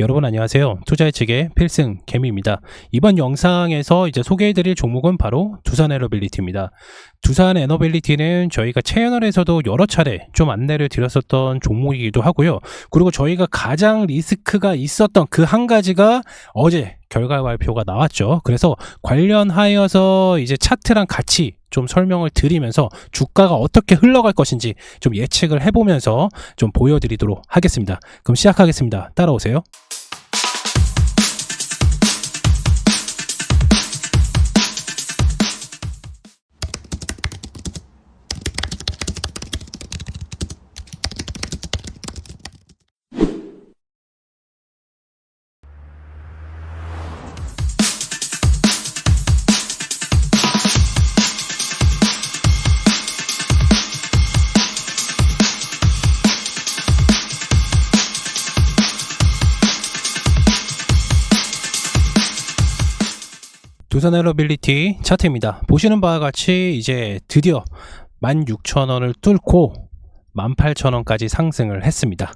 여러분 안녕하세요. 투자의측의 필승 개미입니다. 이번 영상에서 이제 소개해드릴 종목은 바로 두산에너빌리티입니다. 두산에너빌리티는 저희가 채널에서도 여러 차례 좀 안내를 드렸었던 종목이기도 하고요. 그리고 저희가 가장 리스크가 있었던 그 한 가지가 어제 결과 발표가 나왔죠. 그래서 관련하여서 이제 차트랑 같이 좀 설명을 드리면서 주가가 어떻게 흘러갈 것인지 좀 예측을 해보면서 좀 보여드리도록 하겠습니다. 그럼 시작하겠습니다. 따라오세요. 두산에너빌리티 차트입니다. 보시는 바와 같이 이제 드디어 16,000원을 뚫고 18,000원까지 상승을 했습니다.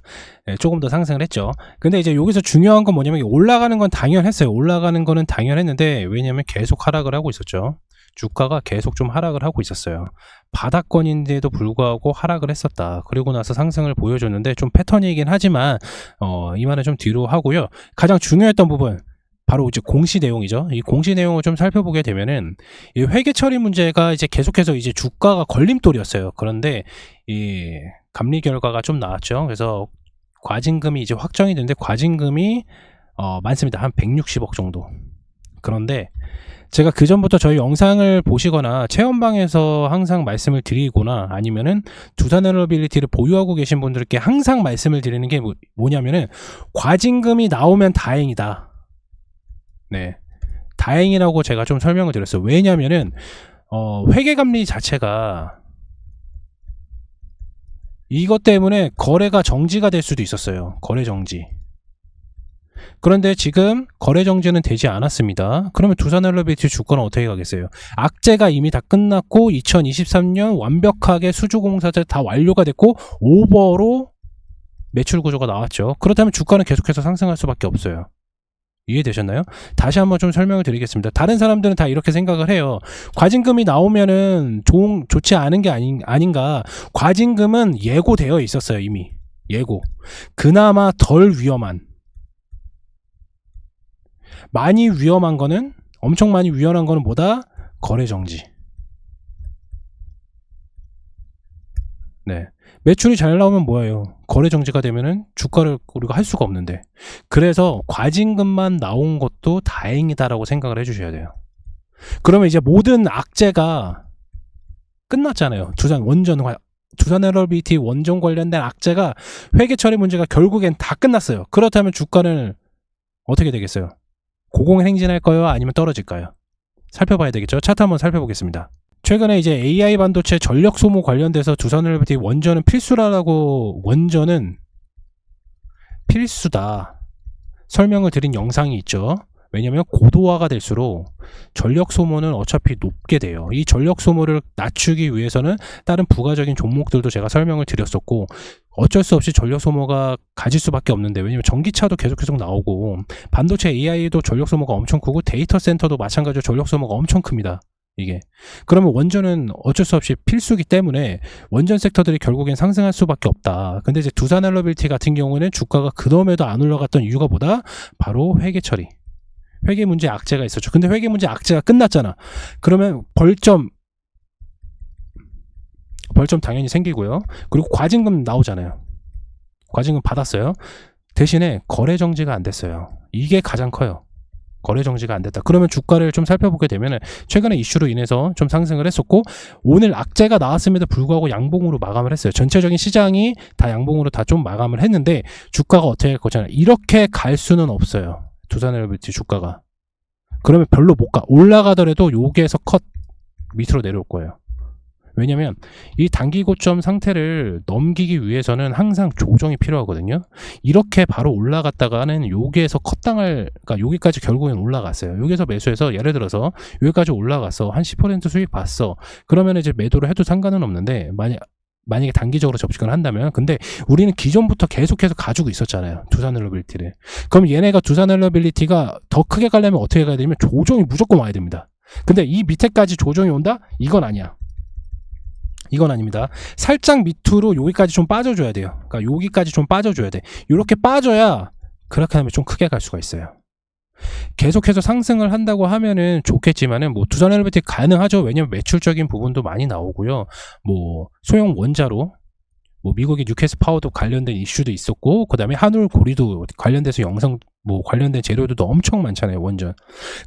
조금 더 상승을 했죠. 근데 이제 여기서 중요한 건 뭐냐면 올라가는 건 당연했어요. 올라가는 거는 당연했는데 왜냐면 계속 하락을 하고 있었죠. 주가가 계속 좀 하락을 하고 있었어요. 바닥권인데도 불구하고 하락을 했었다. 그리고 나서 상승을 보여줬는데 좀 패턴이긴 하지만 이 말은 좀 뒤로 하고요. 가장 중요했던 부분 바로 이제 공시 내용이죠. 이 공시 내용을 좀 살펴보게 되면은 이 회계 처리 문제가 이제 계속해서 이제 주가가 걸림돌이었어요. 그런데 이 감리 결과가 좀 나왔죠. 그래서 과징금이 이제 확정이 됐는데 과징금이 많습니다. 한 160억 정도. 그런데 제가 그 전부터 저희 영상을 보시거나 체험방에서 항상 말씀을 드리거나 아니면은 두산에너빌리티를 보유하고 계신 분들께 항상 말씀을 드리는 게 뭐냐면은 과징금이 나오면 다행이다. 네, 다행이라고 제가 좀 설명을 드렸어요. 왜냐면은 회계감리 자체가 이것 때문에 거래가 정지가 될 수도 있었어요. 거래 정지. 그런데 지금 거래 정지는 되지 않았습니다. 그러면 두산에너빌리티 주가는 어떻게 가겠어요? 악재가 이미 다 끝났고 2023년 완벽하게 수주공사들 다 완료가 됐고 오버로 매출 구조가 나왔죠. 그렇다면 주가는 계속해서 상승할 수밖에 없어요. 이해되셨나요? 다시 한번 좀 설명을 드리겠습니다. 다른 사람들은 다 이렇게 생각을 해요. 과징금이 나오면은 좋지 않은 게 아닌가. 과징금은 예고되어 있었어요. 이미 예고. 그나마 덜 위험한, 많이 위험한 거는, 엄청 많이 위험한 거는 뭐다? 거래 정지. 네, 매출이 잘 나오면 뭐예요? 거래 정지가 되면은 주가를 우리가 할 수가 없는데, 그래서 과징금만 나온 것도 다행이다라고 생각을 해주셔야 돼요. 그러면 이제 모든 악재가 끝났잖아요. 두산에너빌리티 원전 관련된 악재가, 회계 처리 문제가 결국엔 다 끝났어요. 그렇다면 주가는 어떻게 되겠어요? 고공행진할까요? 아니면 떨어질까요? 살펴봐야 되겠죠. 차트 한번 살펴보겠습니다. 최근에 이제 AI 반도체 전력 소모 관련돼서 두산에너빌리티 원전은 원전은 필수다 설명을 드린 영상이 있죠. 왜냐면 고도화가 될수록 전력 소모는 어차피 높게 돼요. 이 전력 소모를 낮추기 위해서는 다른 부가적인 종목들도 제가 설명을 드렸었고, 어쩔 수 없이 전력 소모가 가질 수밖에 없는데, 왜냐면 전기차도 계속 나오고 반도체 AI도 전력 소모가 엄청 크고 데이터 센터도 마찬가지로 전력 소모가 엄청 큽니다. 이게 그러면 원전은 어쩔 수 없이 필수기 때문에 원전 섹터들이 결국엔 상승할 수밖에 없다. 근데 이제 두산에너빌리티 같은 경우는 주가가 그럼에도 안 올라갔던 이유가 뭐다? 바로 회계 처리, 회계 문제 악재가 있었죠. 근데 회계 문제 악재가 끝났잖아. 그러면 벌점 당연히 생기고요. 그리고 과징금 나오잖아요. 과징금 받았어요. 대신에 거래 정지가 안 됐어요. 이게 가장 커요. 거래 정지가 안 됐다. 그러면 주가를 좀 살펴보게 되면 최근에 이슈로 인해서 좀 상승을 했었고, 오늘 악재가 나왔음에도 불구하고 양봉으로 마감을 했어요. 전체적인 시장이 다 양봉으로 다 좀 마감을 했는데 주가가 어떻게 할 거잖아요. 이렇게 갈 수는 없어요. 두산에너빌리티 주가가. 그러면 별로 못 가. 올라가더라도 여기에서 컷 밑으로 내려올 거예요. 왜냐면 이 단기 고점 상태를 넘기기 위해서는 항상 조정이 필요하거든요. 이렇게 바로 올라갔다가는 여기에서 컷당할, 그러니까 여기까지 결국엔 올라갔어요. 여기서 매수해서 예를 들어서 여기까지 올라갔어. 한 10% 수익 봤어. 그러면 이제 매도를 해도 상관은 없는데, 만약 만약에 단기적으로 접근을 한다면. 근데 우리는 기존부터 계속해서 가지고 있었잖아요, 두산 relability를. 그럼 얘네가 두산 relability가 더 크게 가려면 어떻게 가야 되냐면 조정이 무조건 와야 됩니다. 근데 이 밑에까지 조정이 온다? 이건 아니야. 이건 아닙니다. 살짝 밑으로 여기까지 좀 빠져줘야 돼요. 그러니까 여기까지 좀 빠져줘야 돼. 이렇게 빠져야 그렇게 하면 좀 크게 갈 수가 있어요. 계속해서 상승을 한다고 하면은 좋겠지만은 뭐 두산 헬베틱 가능하죠. 왜냐면 매출적인 부분도 많이 나오고요. 뭐 소형 원자로 뭐 미국의 뉴캐스 파워도 관련된 이슈도 있었고, 그다음에 한울 고리도 관련돼서 영상 뭐 관련된 재료도 엄청 많잖아요, 원전.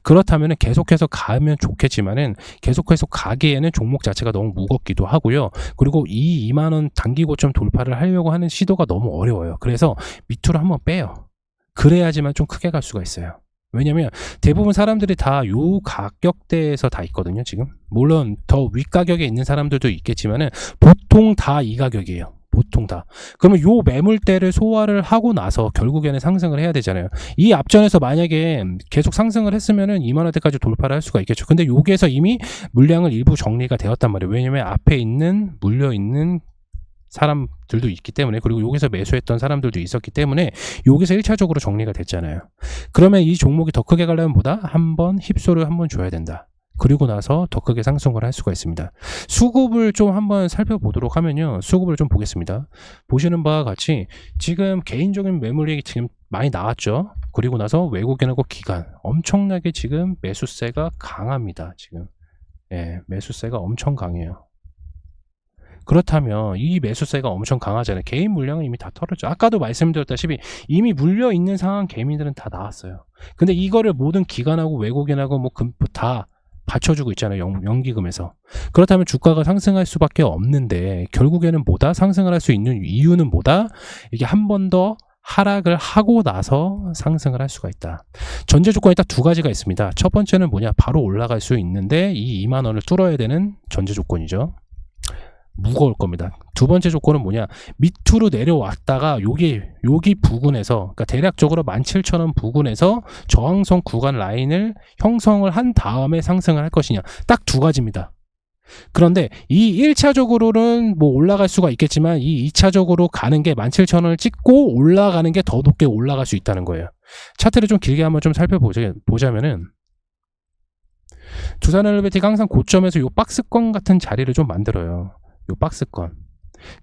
그렇다면은 계속해서 가면 좋겠지만은 계속해서 가기에는 종목 자체가 너무 무겁기도 하고요. 그리고 이 2만 원 단기 고점 돌파를 하려고 하는 시도가 너무 어려워요. 그래서 밑으로 한번 빼요. 그래야지만 좀 크게 갈 수가 있어요. 왜냐면 대부분 사람들이 다 요 가격대에서 다 있거든요, 지금. 물론 더 윗가격에 있는 사람들도 있겠지만은 보통 다 이 가격이에요. 보통 다. 그러면 요 매물대를 소화를 하고 나서 결국에는 상승을 해야 되잖아요. 이 앞전에서 만약에 계속 상승을 했으면은 2만원대까지 돌파를 할 수가 있겠죠. 근데 여기에서 이미 물량을 일부 정리가 되었단 말이에요. 왜냐면 앞에 있는 물려있는 사람들도 있기 때문에, 그리고 여기서 매수했던 사람들도 있었기 때문에 여기서 1차적으로 정리가 됐잖아요. 그러면 이 종목이 더 크게 가려면 뭐다? 한번 힙소를 한번 줘야 된다. 그리고 나서 더 크게 상승을 할 수가 있습니다. 수급을 좀 한번 살펴보도록 하면요, 수급을 좀 보겠습니다. 보시는 바와 같이 지금 개인적인 매물이 지금 많이 나왔죠. 그리고 나서 외국인하고 기관 엄청나게 지금 매수세가 강합니다. 지금 매수세가 엄청 강해요. 그렇다면 이 매수세가 엄청 강하잖아요. 개인 물량은 이미 다 털었죠. 아까도 말씀드렸다시피 이미 물려있는 상황 개미들은 다 나왔어요. 근데 이거를 모든 기관하고 외국인하고 뭐 다 받쳐주고 있잖아요, 연기금에서. 그렇다면 주가가 상승할 수밖에 없는데 결국에는 뭐다? 상승을 할 수 있는 이유는 뭐다? 이게 한 번 더 하락을 하고 나서 상승을 할 수가 있다. 전제 조건이 딱 두 가지가 있습니다. 첫 번째는 뭐냐? 바로 올라갈 수 있는데 이 2만 원을 뚫어야 되는 전제 조건이죠. 무거울 겁니다. 두 번째 조건은 뭐냐? 밑으로 내려왔다가 여기 부근에서, 그러니까 대략적으로 17,000원 부근에서 저항선 구간 라인을 형성을 한 다음에 상승을 할 것이냐. 딱 두 가지입니다. 그런데 이 1차적으로는 뭐 올라갈 수가 있겠지만 이 2차적으로 가는 게 17,000원을 찍고 올라가는 게 더 높게 올라갈 수 있다는 거예요. 차트를 좀 길게 한번 좀 살펴보자면은 두산 헬베틱 항상 고점에서 요 박스권 같은 자리를 좀 만들어요. 요 박스권.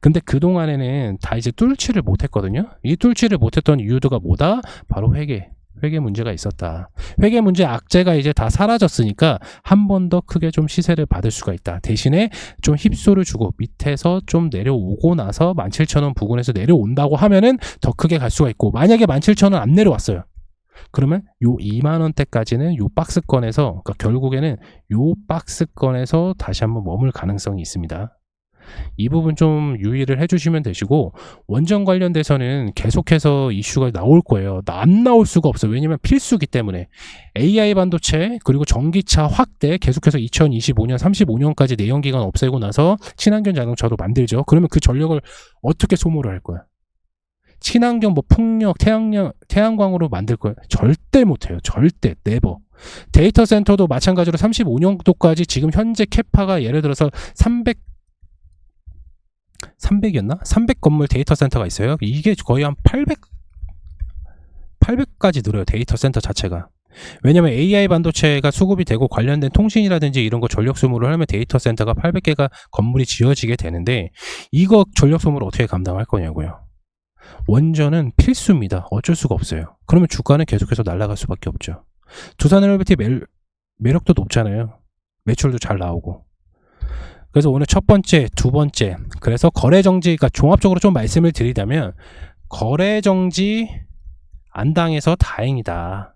근데 그동안에는 다 이제 뚫지를 못했거든요. 이 뚫지를 못했던 이유가 뭐다? 바로 회계 문제가 있었다. 회계 문제 악재가 이제 다 사라졌으니까 한 번 더 크게 좀 시세를 받을 수가 있다. 대신에 좀 힙소를 주고 밑에서 좀 내려오고 나서 17,000원 부근에서 내려온다고 하면은 더 크게 갈 수가 있고, 만약에 17,000원 안 내려왔어요. 그러면 요 2만원대까지는 요 박스권에서, 그러니까 결국에는 요 박스권에서 다시 한번 머물 가능성이 있습니다. 이 부분 좀 유의를 해주시면 되시고, 원전 관련돼서는 계속해서 이슈가 나올 거예요. 안 나올 수가 없어요. 왜냐면 필수기 때문에. AI 반도체 그리고 전기차 확대, 계속해서 2025년 35년까지 내연기관 없애고 나서 친환경 자동차도 만들죠. 그러면 그 전력을 어떻게 소모를 할 거야? 친환경 뭐 풍력, 태양광으로 만들 거야? 절대 못해요. 절대 네버. 데이터 센터도 마찬가지로 35년도까지 지금 현재 캐파가 예를 들어서 300이었나? 300 건물 데이터 센터가 있어요. 이게 거의 한 800까지 늘어요, 데이터 센터 자체가. 왜냐면 AI 반도체가 수급이 되고 관련된 통신이라든지 이런 거 전력 소모를 하면 데이터 센터가 800개가 건물이 지어지게 되는데, 이거 전력 소모를 어떻게 감당할 거냐고요. 원전은 필수입니다. 어쩔 수가 없어요. 그러면 주가는 계속해서 날아갈 수밖에 없죠. 두산 헬베틱 매력도 높잖아요. 매출도 잘 나오고. 그래서 오늘 첫 번째, 두 번째, 그래서 거래정지, 그러니까 종합적으로 좀 말씀을 드리자면 거래정지 안 당해서 다행이다.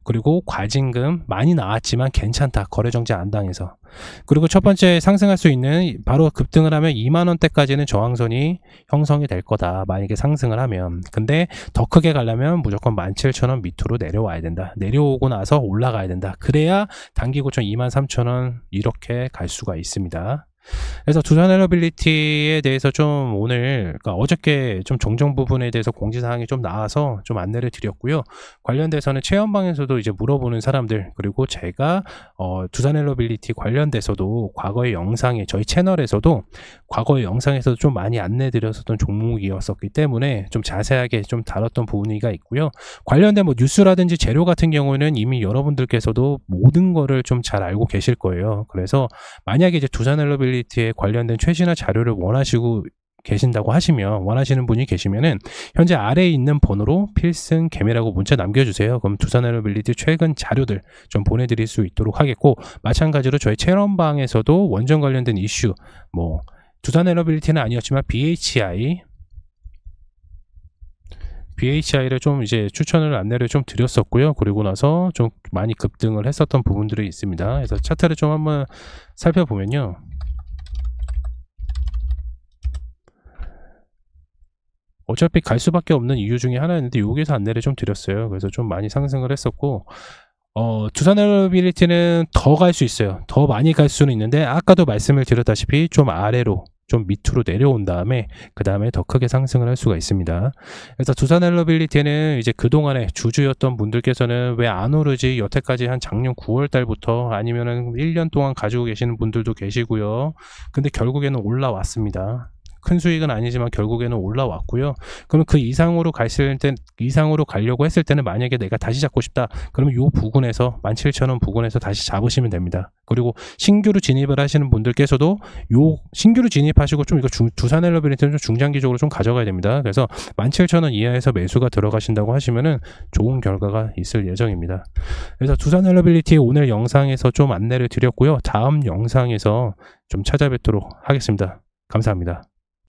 그리고 과징금 많이 나왔지만 괜찮다. 거래정지 안 당해서. 그리고 첫 번째 상승할 수 있는, 바로 급등을 하면 2만원대까지는 저항선이 형성이 될 거다. 만약에 상승을 하면. 근데 더 크게 가려면 무조건 17,000원 밑으로 내려와야 된다. 내려오고 나서 올라가야 된다. 그래야 단기 고점 23,000원 이렇게 갈 수가 있습니다. 그래서 두산 엘러빌리티에 대해서 좀 오늘, 그러니까 어저께 좀 정정 부분에 대해서 공지사항이 좀 나와서 좀 안내를 드렸고요. 관련돼서는 체험방에서도 이제 물어보는 사람들, 그리고 제가 두산 엘러빌리티 관련돼서도 과거의 영상에, 저희 채널에서도 과거의 영상에서도 좀 많이 안내 드렸었던 종목이었었기 때문에 좀 자세하게 좀 다뤘던 부분이 있고요. 관련된 뭐 뉴스라든지 재료 같은 경우는 이미 여러분들께서도 모든 거를 좀 잘 알고 계실 거예요. 그래서 만약에 이제 두산 엘러빌리티에 관련된 최신화 자료를 원하시고 계신다고 하시면, 원하시는 분이 계시면은 현재 아래에 있는 번호로 필승 개미라고 문자 남겨주세요. 그럼 두산 엘러빌리티 최근 자료들 좀 보내드릴 수 있도록 하겠고, 마찬가지로 저희 채널방에서도 원전 관련된 이슈, 뭐 두산 엘러빌리티는 아니었지만 BHI를 좀 이제 추천을 안내를 좀 드렸었고요. 그리고 나서 좀 많이 급등을 했었던 부분들이 있습니다. 그래서 차트를 좀 한번 살펴보면요. 어차피 갈 수밖에 없는 이유 중에 하나였는데 여기서 안내를 좀 드렸어요. 그래서 좀 많이 상승을 했었고, 두산 엘러빌리티는 더 갈 수 있어요. 더 많이 갈 수는 있는데, 아까도 말씀을 드렸다시피 좀 아래로, 좀 밑으로 내려온 다음에 그 다음에 더 크게 상승을 할 수가 있습니다. 그래서 두산 엘러빌리티는 이제 그동안에 주주였던 분들께서는 왜 안 오르지, 여태까지 한 작년 9월 달부터 아니면은 1년 동안 가지고 계시는 분들도 계시고요. 근데 결국에는 올라왔습니다. 큰 수익은 아니지만 결국에는 올라왔고요. 그러면 그 이상으로 가려고 했을 때는, 만약에 내가 다시 잡고 싶다, 그러면 요 부근에서 17,000원 부근에서 다시 잡으시면 됩니다. 그리고 신규로 진입을 하시는 분들께서도 요 신규로 진입하시고 좀 이거 두산 엘러빌리티는 좀 중장기적으로 좀 가져가야 됩니다. 그래서 17,000원 이하에서 매수가 들어가신다고 하시면은 좋은 결과가 있을 예정입니다. 그래서 두산 엘러빌리티 오늘 영상에서 좀 안내를 드렸고요. 다음 영상에서 좀 찾아뵙도록 하겠습니다. 감사합니다.